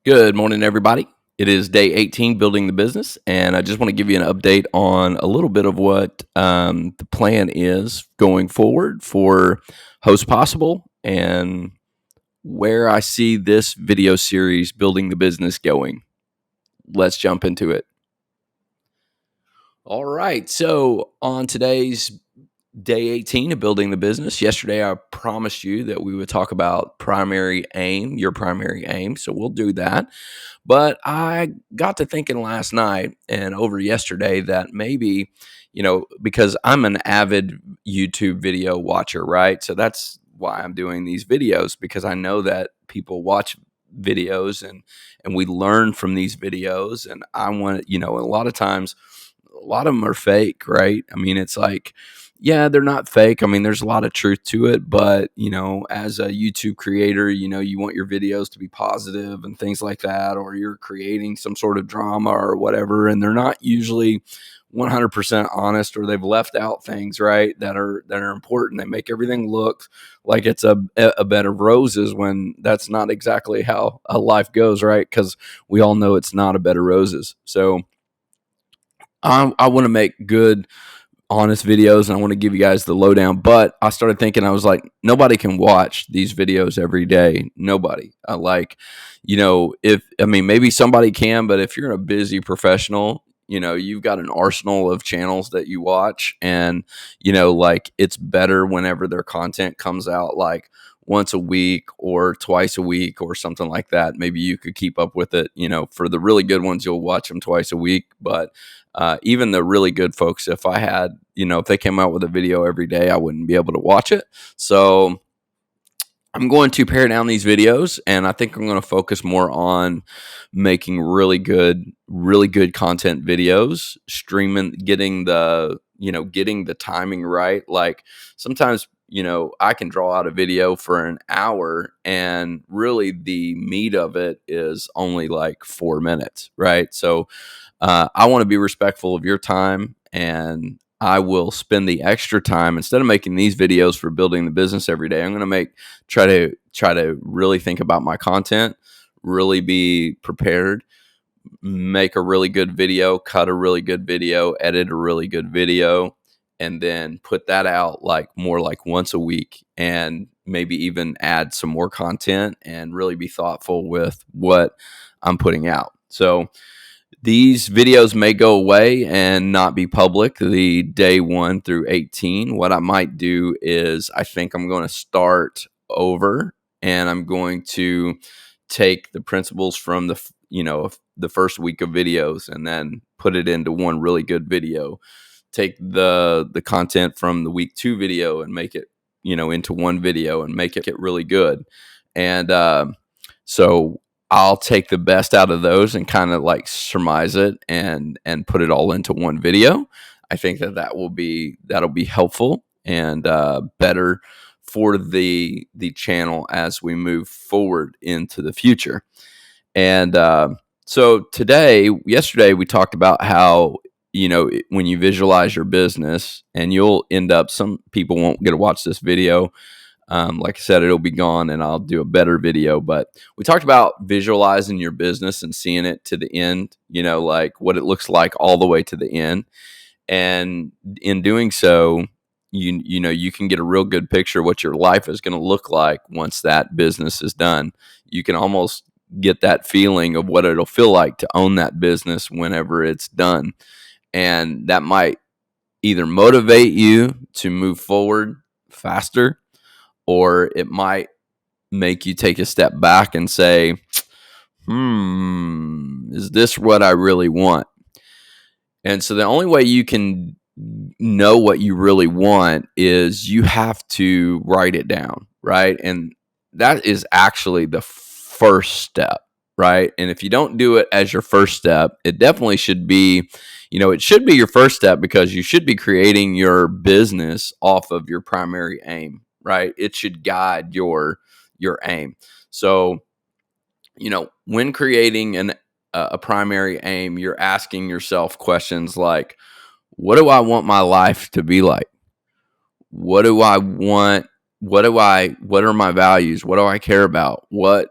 Good morning, everybody. It is day 18 building the business, and I just want to give you an update on a little bit of what the plan is going forward for Host Possible and where I see this video series building the business going. Let's jump into it. All right. So, on today's day 18 of building the business, yesterday I promised you that we would talk about primary aim, your primary aim. So, we'll do that. But I got to thinking last night and over yesterday that maybe, because I'm an avid YouTube video watcher, right? So that's why I'm doing these videos because I know that people watch videos and we learn from these videos and I want, a lot of times a lot of them are fake, right? I mean, it's like, yeah, they're not fake. I mean, there's a lot of truth to it, but as a YouTube creator, you want your videos to be positive and things like that, or you're creating some sort of drama or whatever, and they're not usually 100% honest, or they've left out things, right, that are important. They make everything look like it's a bed of roses when that's not exactly how a life goes, right? Because we all know it's not a bed of roses. So I want to make good, honest videos, and I want to give you guys the lowdown. But I started thinking, I was like, nobody can watch these videos every day. Nobody. I like, if I mean, maybe somebody can, but if you're a busy professional, you've got an arsenal of channels that you watch, and like it's better whenever their content comes out like once a week or twice a week or something like that. Maybe you could keep up with it. For the really good ones, you'll watch them twice a week, but even the really good folks, if they came out with a video every day, I wouldn't be able to watch it. So I'm going to pare down these videos, and I think I'm going to focus more on making really good content videos, streaming, getting the timing right. Like sometimes, I can draw out a video for an hour, and really the meat of it is only like 4 minutes, right? So I want to be respectful of your time, and I will spend the extra time instead of making these videos for building the business every day. I'm going to try to really think about my content, really be prepared, make a really good video, cut a really good video, edit a really good video, and then put that out like more like once a week, and maybe even add some more content and really be thoughtful with what I'm putting out. So these videos may go away and not be public the day 1 through 18. What I might do is I think I'm going to start over, and I'm going to take the principles from the first week of videos and then put it into one really good video. Take the content from the week 2 video and make it, into one video and make it really good. And so I'll take the best out of those and kind of like surmise it and put it all into one video. I think that'll be helpful and better for the channel as we move forward into the future. And so yesterday we talked about how when you visualize your business, and you'll end up, some people won't get to watch this video. Like I said, it'll be gone and I'll do a better video. But we talked about visualizing your business and seeing it to the end, like what it looks like all the way to the end. And in doing so, you can get a real good picture of what your life is going to look like once that business is done. You can almost get that feeling of what it'll feel like to own that business whenever it's done. And that might either motivate you to move forward faster, or it might make you take a step back and say, is this what I really want? And so the only way you can know what you really want is you have to write it down, right? And that is actually the first step, right? And if you don't do it as your first step, it definitely should be, it should be your first step, because you should be creating your business off of your primary aim, right? It should guide your aim. So, when creating a primary aim, you're asking yourself questions like, what do I want my life to be like? What do I want? What are my values? What do I care about? What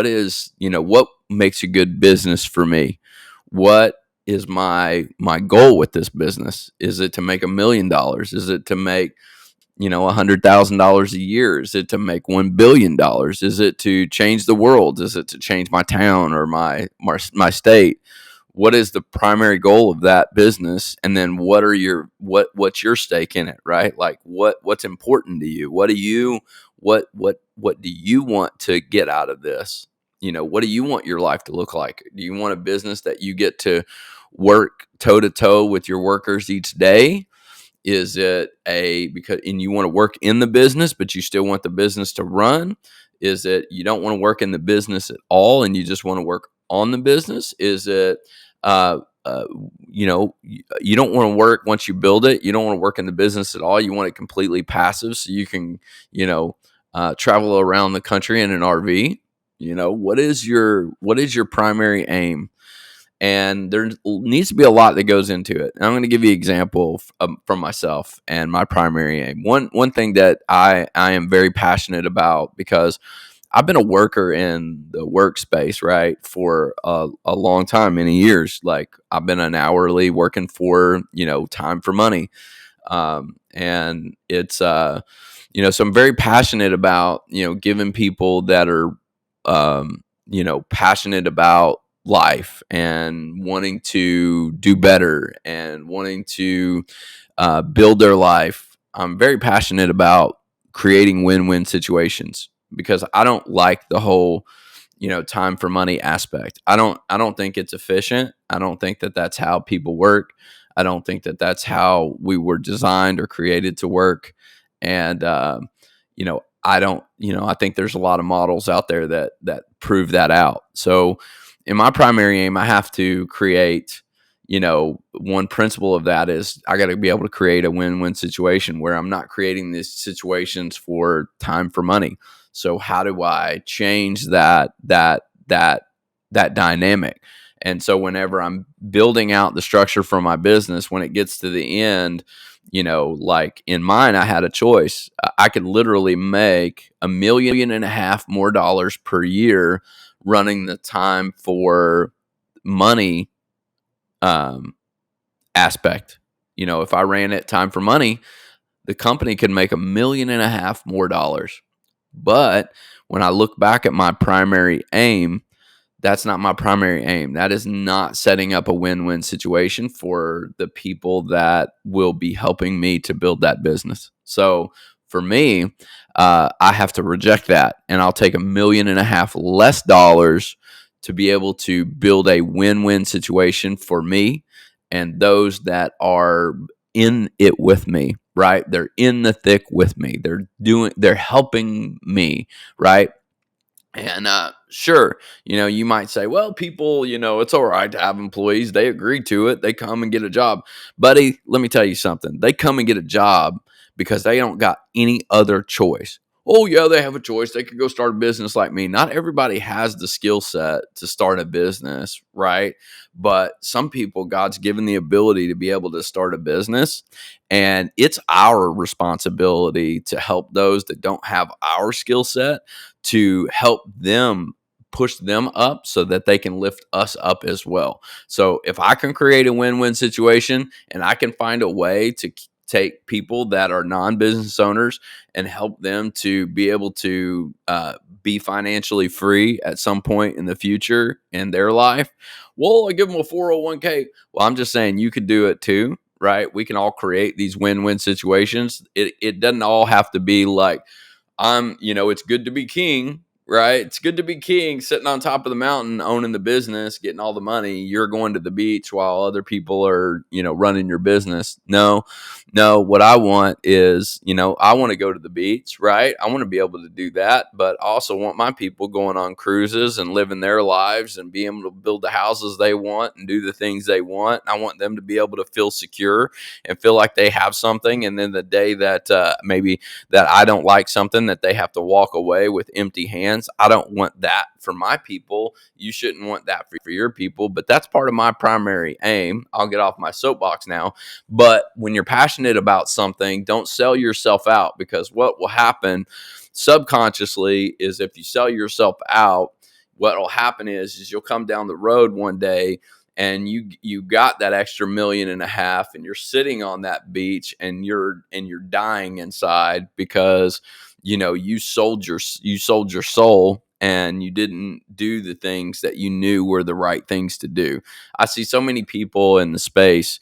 is, makes a good business for me? What is my goal with this business? Is it to make $1 million? Is it to make $100,000 a year? Is it to make $1 billion? Is it to change the world? Is it to change my town or my state? What is the primary goal of that business? And then what's your stake in it, right? Like what's important to you? What do you want to get out of this? What do you want your life to look like? Do you want a business that you get to work toe to toe with your workers each day? Is it and you want to work in the business, but you still want the business to run? Is it you don't want to work in the business at all and you just want to work on the business? Is it, uh, uh, you don't want to work once you build it? You don't want to work in the business at all. You want it completely passive so you can, travel around the country in an RV. What is your primary aim? And there needs to be a lot that goes into it. And I'm going to give you an example from myself and my primary aim. One thing that I am very passionate about, because I've been a worker in the workspace, right, for a long time, many years. Like I've been an hourly working for time for money, and it's so I'm very passionate about giving people that are passionate about life and wanting to do better and wanting to build their life. I'm very passionate about creating win-win situations, because I don't like the whole time for money aspect. I don't think it's efficient. I don't think that that's how people work. I don't think that that's how we were designed or created to work. And I think there's a lot of models out there that prove that out. So in my primary aim, I have to create, one principle of that is I got to be able to create a win-win situation where I'm not creating these situations for time for money. So how do I change that dynamic? And so whenever I'm building out the structure for my business, when it gets to the end, like in mine, I had a choice. I could literally make $1.5 million more dollars per year running the time for money aspect. If I ran it time for money, the company could make $1.5 million more dollars. But when I look back at my primary aim, that's not my primary aim. That is not setting up a win-win situation for the people that will be helping me to build that business. So for me, I have to reject that, and I'll take $1.5 million less dollars to be able to build a win-win situation for me and those that are in it with me, right? They're in the thick with me. They're helping me, right? And sure, you might say, well, people, it's all right to have employees. They agree to it. They come and get a job. Buddy, let me tell you something. They come and get a job because they don't got any other choice. Oh, yeah, they have a choice. They could go start a business like me. Not everybody has the skill set to start a business, right? But some people, God's given the ability to be able to start a business. And it's our responsibility to help those that don't have our skill set, to help them push them up so that they can lift us up as well. So if I can create a win-win situation and I can find a way to take people that are non-business owners and help them to be able to be financially free at some point in the future in their life, well, I give them a 401k. Well, I'm just saying you could do it too, right? We can all create these win-win situations. It doesn't all have to be like, it's good to be king, right? It's good to be king, sitting on top of the mountain, owning the business, getting all the money. You're going to the beach while other people are, running your business. No, what I want is, I want to go to the beach, right? I want to be able to do that, but I also want my people going on cruises and living their lives and being able to build the houses they want and do the things they want. I want them to be able to feel secure and feel like they have something. And then the day that maybe that I don't like something, that they have to walk away with empty hands. I don't want that for my people. You shouldn't want that for your people, but that's part of my primary aim. I'll get off my soapbox now. But when you're passionate about something, don't sell yourself out, because what will happen subconsciously is if you sell yourself out, what'll happen is you'll come down the road one day and you got that extra 1.5 million and you're sitting on that beach and you're dying inside because you sold your soul and you didn't do the things that you knew were the right things to do. I see so many people in the space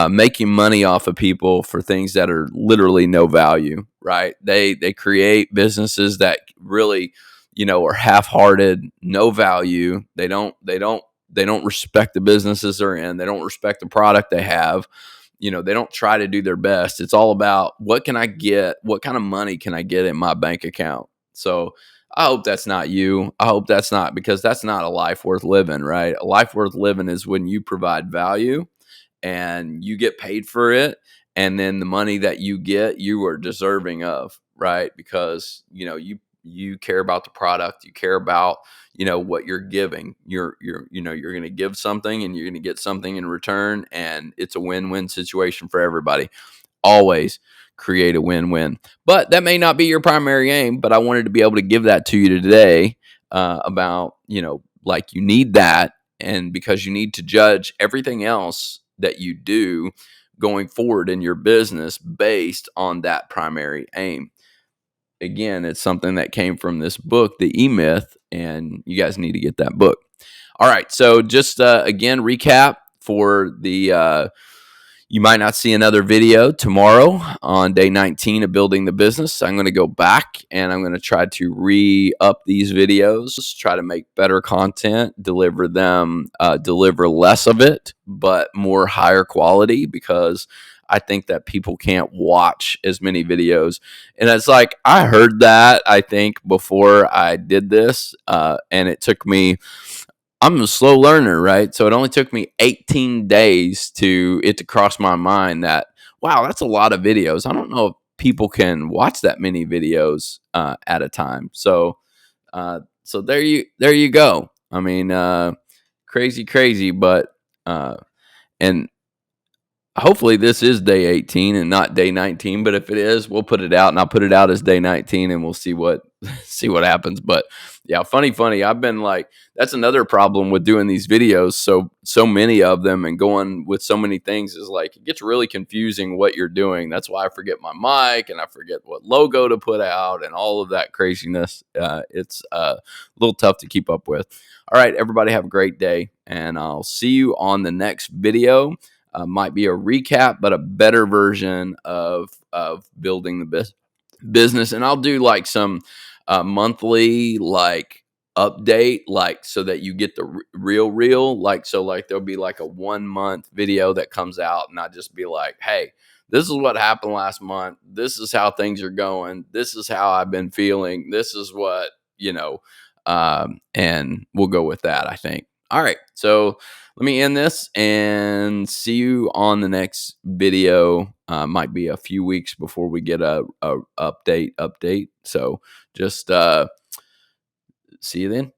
making money off of people for things that are literally no value, right? They create businesses that really, are half-hearted, no value. They don't respect the businesses they're in. They don't respect the product they have. They don't try to do their best. It's all about what can I get? What kind of money can I get in my bank account? So I hope that's not you. I hope that's not, because that's not a life worth living, right? A life worth living is when you provide value and you get paid for it, and then the money that you get you are deserving of, right? Because you care about the product, you care about what you're giving. You're going to give something and you're going to get something in return, and it's a win-win situation for everybody. Always create a win-win. But that may not be your primary aim, but I wanted to be able to give that to you today, about like, you need that, and because you need to judge everything else that you do going forward in your business based on that primary aim. Again, it's something that came from this book, The E-Myth, and you guys need to get that book. All right, so just again, recap for the you might not see another video tomorrow on day 19 of building the business. I'm going to go back and I'm going to try to re-up these videos, try to make better content, deliver less of it, but more higher quality, because I think that people can't watch as many videos. And it's like, I heard that, I think, before I did this, and it took me, I'm a slow learner, right? So it only took me 18 days to cross my mind that, wow, that's a lot of videos. I don't know if people can watch that many videos at a time. So there you go. I mean, crazy, but and hopefully this is day 18 and not day 19, but if it is, we'll put it out, and I'll put it out as day 19 and we'll see what see what happens. But yeah, funny. I've been like, that's another problem with doing these videos, so many of them and going with so many things, is like, it gets really confusing what you're doing. That's why I forget my mic and I forget what logo to put out and all of that craziness. It's a little tough to keep up with. All right, everybody, have a great day, and I'll see you on the next video. Might be a recap, but a better version of building the business. And I'll do like some monthly like update, like, so that you get the real, like, so like there'll be like a 1 month video that comes out, and I just be like, hey, this is what happened last month. This is how things are going. This is how I've been feeling. This is what, and we'll go with that, I think. All right. So let me end this and see you on the next video. Might be a few weeks before we get a update. So just see you then.